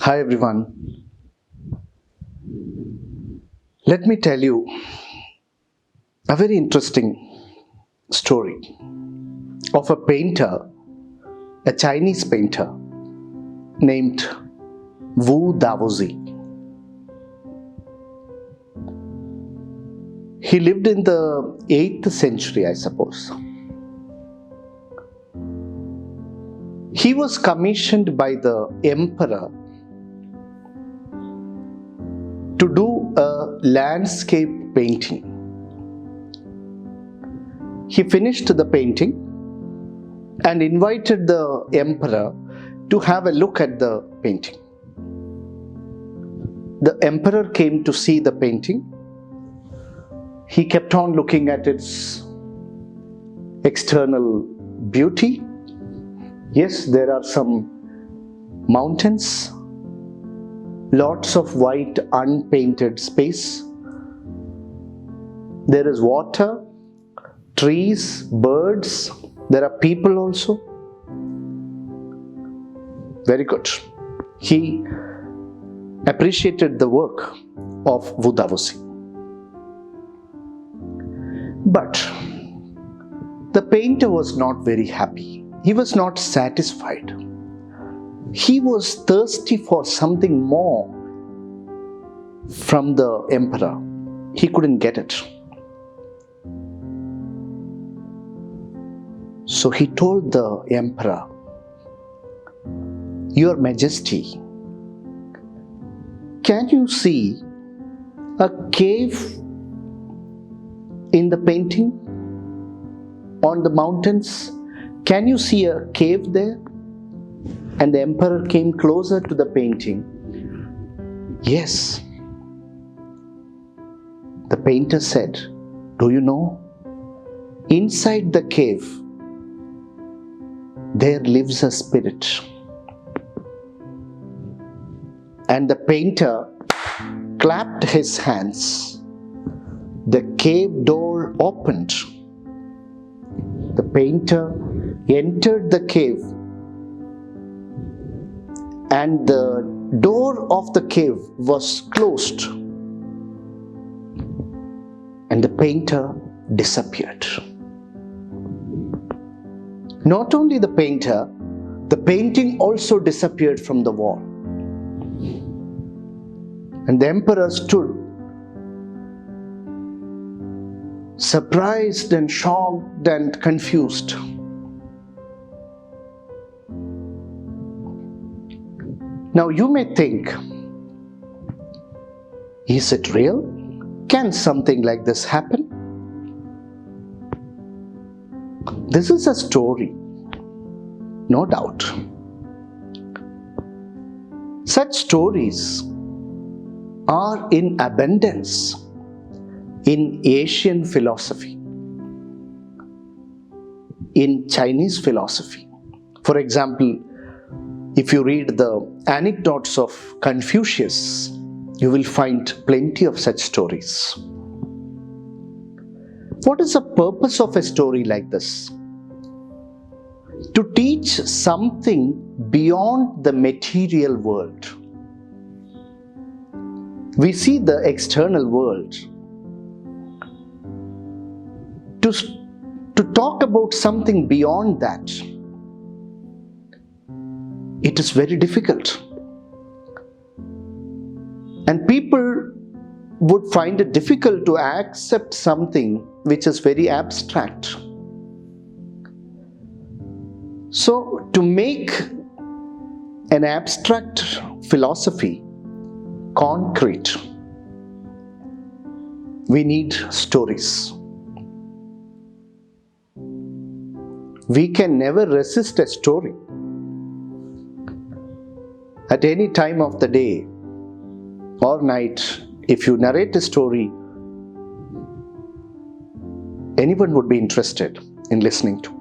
Hi everyone. Let me tell you a very interesting story of a painter, a Chinese painter named Wu Daozi. He lived in the 8th century, I suppose. He was commissioned by the emperor to do a landscape painting. He finished the painting and invited the emperor to have a look at the painting. The emperor came to see the painting. He kept on looking at its external beauty. Yes, there are some mountains, lots of white unpainted space. There is water, trees, birds. There are people also. Very good. He appreciated the work of Wu Daozi. But the painter was not very happy. He was not satisfied. He was thirsty for something more from the emperor. He couldn't get it. So he told the emperor, "Your Majesty, can you see a cave in the painting? On the mountains? Can you see a cave there?" And the emperor came closer to the painting. Yes. The painter said, "Do you know? Inside the cave, there lives a spirit." And the painter clapped his hands. The cave door opened. The painter entered the cave, and the door of the cave was closed, and the painter disappeared. Not only the painter, the painting also disappeared from the wall. And the emperor stood surprised and shocked and confused. Now you may think, is it real? Can something like this happen? This is a story, no doubt. Such stories are in abundance in Asian philosophy, in Chinese philosophy. For example, if you read the anecdotes of Confucius, you will find plenty of such stories. What is the purpose of a story like this? To teach something beyond the material world. We see the external world. To talk about something beyond that, it is very difficult. And people would find it difficult to accept something which is very abstract. So, to make an abstract philosophy concrete, we need stories. We can never resist a story. At any time of the day or night, if you narrate a story, anyone would be interested in listening to.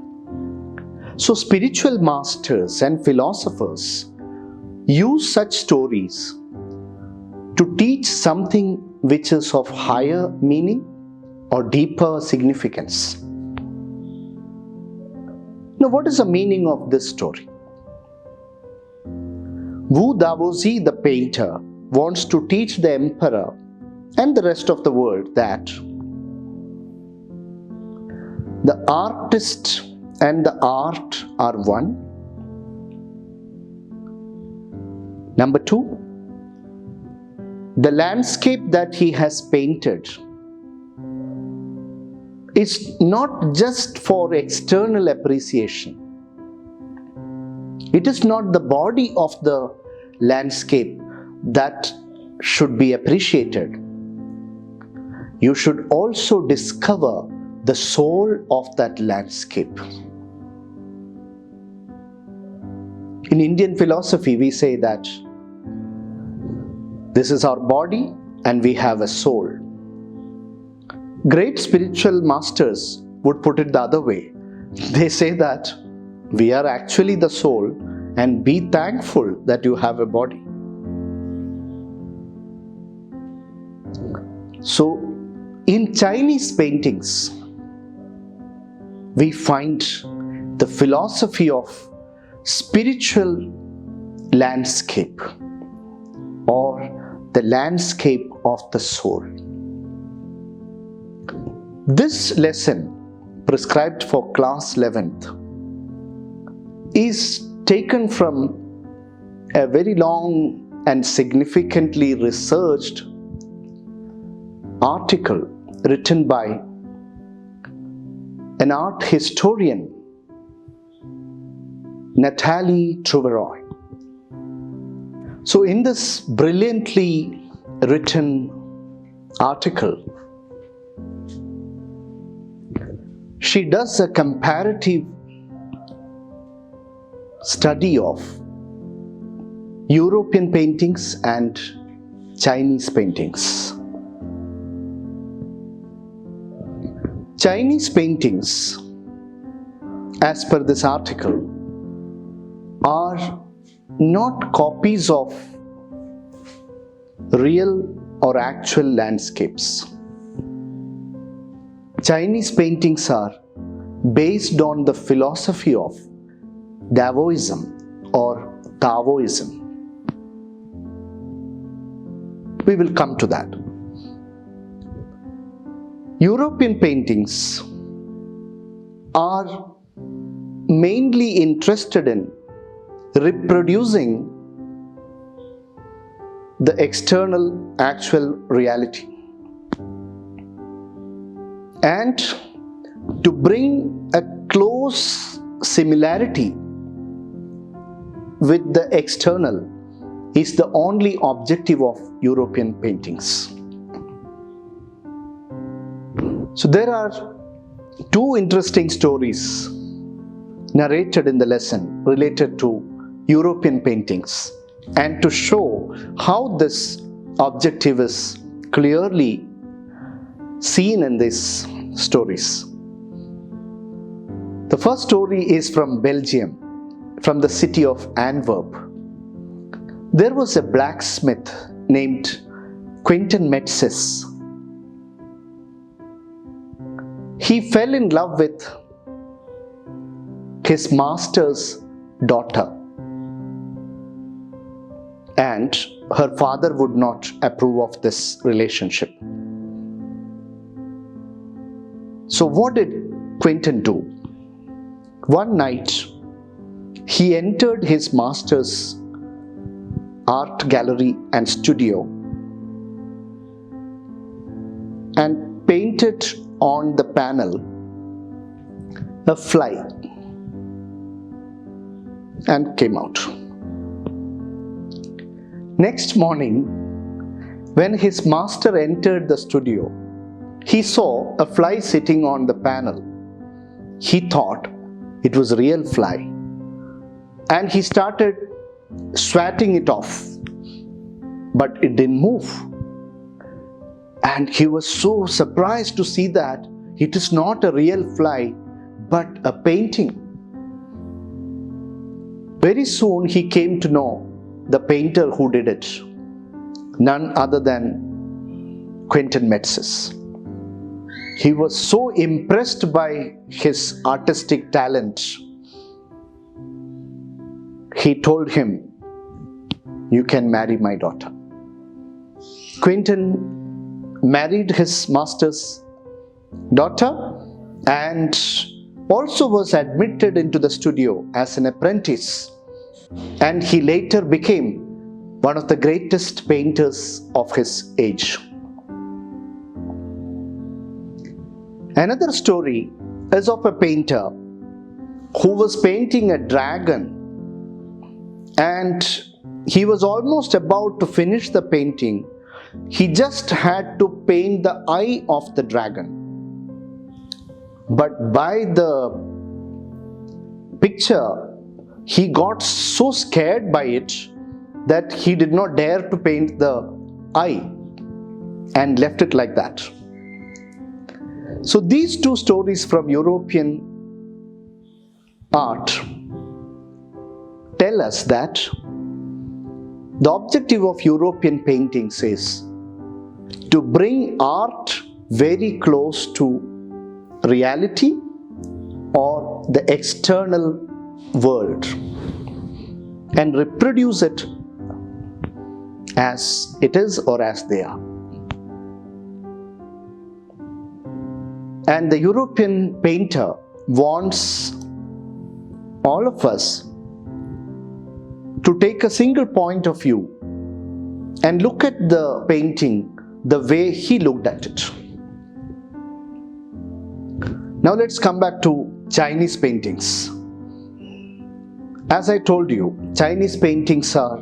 So spiritual masters and philosophers use such stories to teach something which is of higher meaning or deeper significance. Now, what is the meaning of this story? Wu Daozi, the painter, wants to teach the emperor and the rest of the world that the artist and the art are one. Number two, the landscape that he has painted is not just for external appreciation. It is not the body of the landscape that should be appreciated. You should also discover the soul of that landscape. In Indian philosophy, we say that this is our body and we have a soul. Great spiritual masters would put it the other way. They say that we are actually the soul and be thankful that you have a body. So, in Chinese paintings, we find the philosophy of spiritual landscape or the landscape of the soul. This lesson, prescribed for class 11th, is taken from a very long and significantly researched article written by an art historian, Nathalie Trouveroy. So in this brilliantly written article, she does a comparative study of European paintings and Chinese paintings. Chinese paintings, as per this article, are not copies of real or actual landscapes. Chinese paintings are based on the philosophy of Daoism or Daoism. We will come to that. European paintings are mainly interested in reproducing the external actual reality and to bring a close similarity with the external is the only objective of European paintings. So there are two interesting stories narrated in the lesson related to European paintings, and to show how this objective is clearly seen in these stories. The first story is from Belgium, from the city of Antwerp. There was a blacksmith named Quentin Metzes. He fell in love with his master's daughter, and her father would not approve of this relationship. So what did Quentin do? One night, he entered his master's art gallery and studio and painted on the panel a fly and came out. Next morning, when his master entered the studio, he saw a fly sitting on the panel. He thought it was a real fly and he started swatting it off, but it didn't move. And he was so surprised to see that it is not a real fly but a painting. Very soon he came to know the painter who did it, none other than Quentin Metzes. He was so impressed by his artistic talent. He told him, you can marry my daughter. Quentin married his master's daughter and also was admitted into the studio as an apprentice, and he later became one of the greatest painters of his age. Another story is of a painter who was painting a dragon, and he was almost about to finish the painting. He just had to paint the eye of the dragon. But by the picture, he got so scared by it that he did not dare to paint the eye and left it like that. So these two stories from European art tell us that the objective of European paintings is to bring art very close to reality or the external world and reproduce it as it is or as they are. And the European painter wants all of us to take a single point of view and look at the painting the way he looked at it. Now let's come back to Chinese paintings. As I told you, Chinese paintings are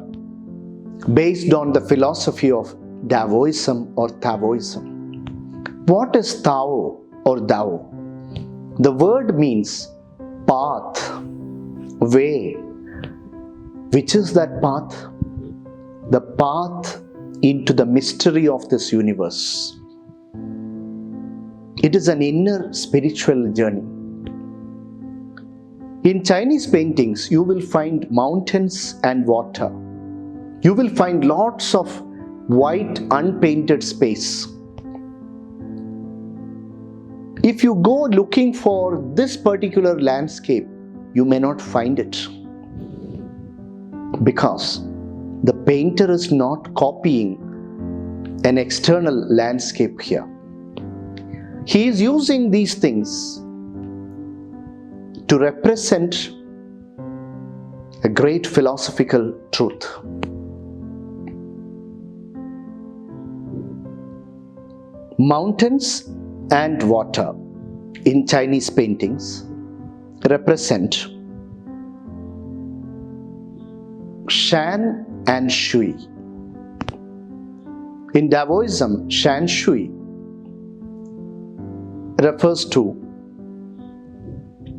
based on the philosophy of Daoism or Taoism. What is Tao or Dao? The word means path, way. Which is that path? The path into the mystery of this universe. It is an inner spiritual journey. In Chinese paintings, you will find mountains and water. You will find lots of white unpainted space. If you go looking for this particular landscape, you may not find it, because the painter is not copying an external landscape here. He is using these things to represent a great philosophical truth. Mountains and water in Chinese paintings represent Shan and Shui. In Daoism, Shan Shui refers to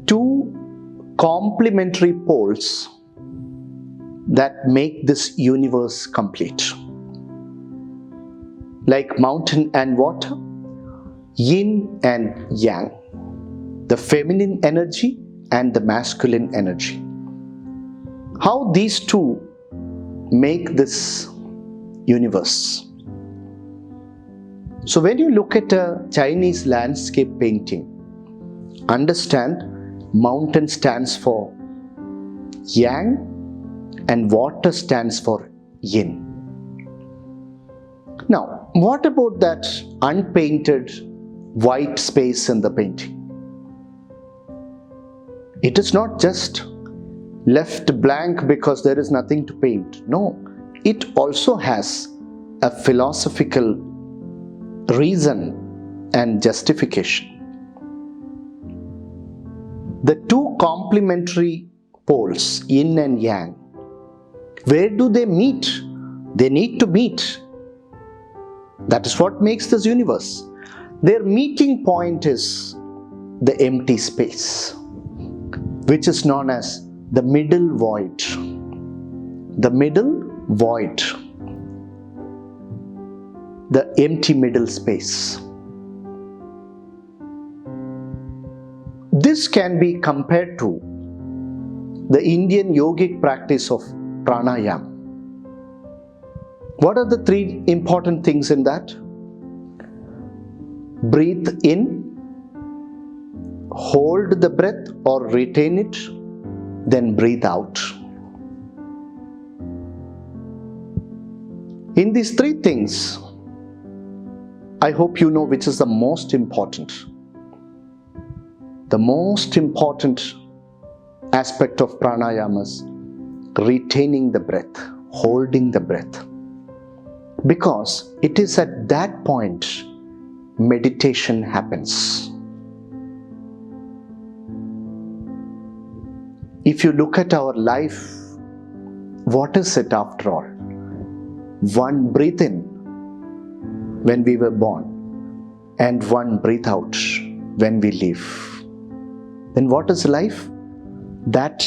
two complementary poles that make this universe complete. Like mountain and water, yin and yang, the feminine energy and the masculine energy. How these two make this universe. So when you look at a Chinese landscape painting, understand mountain stands for yang and water stands for yin. Now, what about that unpainted white space in the painting? It is not just left blank because there is nothing to paint. No, it also has a philosophical reason and justification. The two complementary poles, yin and yang, where do they meet? They need to meet. That is what makes this universe. Their meeting point is the empty space, which is known as the middle void. The middle void. The empty middle space. This can be compared to the Indian yogic practice of pranayama. What are the three important things in that? Breathe in, hold the breath or retain it, then breathe out. In these three things, I hope you know which is the most important. The most important aspect of pranayama is retaining the breath, holding the breath. Because it is at that point meditation happens. If you look at our life, what is it after all? One breath in when we were born and one breath out when we leave. Then what is life? That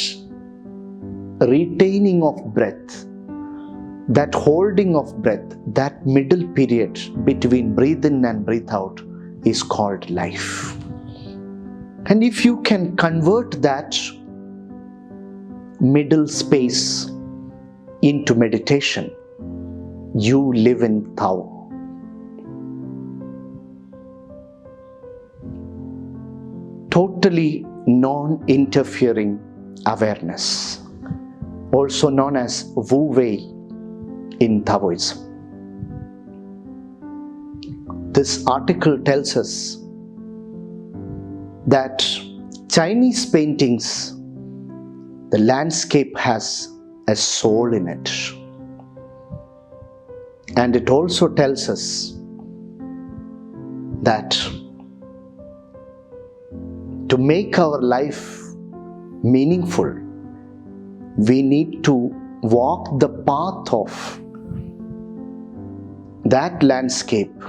retaining of breath, that holding of breath, that middle period between breathe in and breathe out is called life. And if you can convert that middle space into meditation, you live in Tao. Totally non-interfering awareness, also known as Wu Wei in Daoism. This article tells us that Chinese paintings, the landscape has a soul in it. And it also tells us that to make our life meaningful, we need to walk the path of that landscape,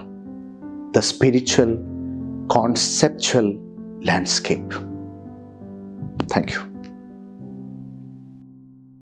the spiritual, conceptual landscape. Thank you.